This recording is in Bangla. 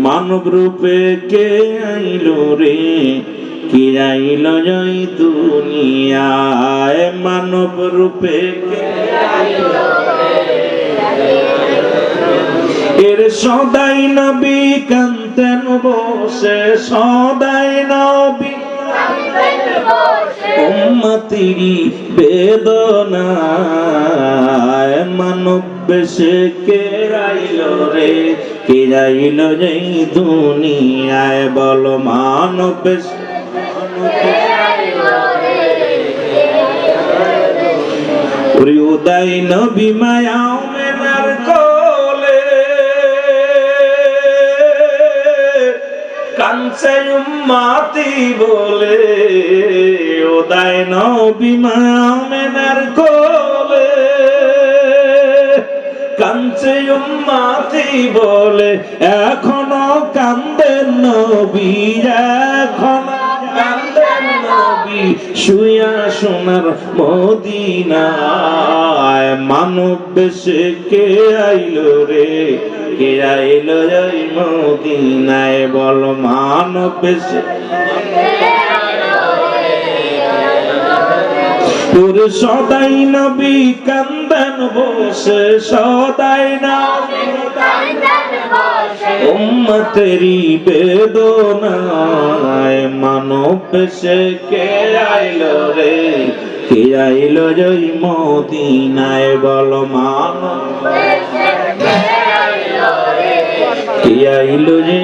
মানব রূপে কে আইলো রে, কে আইলো এই দুনিয়ায়, মানব রূপে কে আইলো রে, এর সদাই নবী কান্তেন বসে, সদাই নবী উম্মতিরি বেদনায়, মানব বেশে কে আইলো রে, কে আইলো এই দুনিয়ায়, বলো মানব বেশে উদয় নবী মায়া মেনার কোলে, কাঞ্চে উম্মতি বলে, উদয় নবী মায়া মেনার কোলে, কাঞ্চে উম্মতি বলে, এখনো কান্দেন নবী, এখনো কান্দেন নবী, শুয়া সোনার মদিনায়, মানব বেশে কে আইলো রে, কে আইলো এই মদিনায়, বল মানব বেশে তোর সদাই নবী কান্দেন বসে, সদাই নবী উম্মতেরি বেদনায়, মানব বেশে কে আইলো রে, কে আইলো এই মদিনায়, বল মানব কে আইলো রে।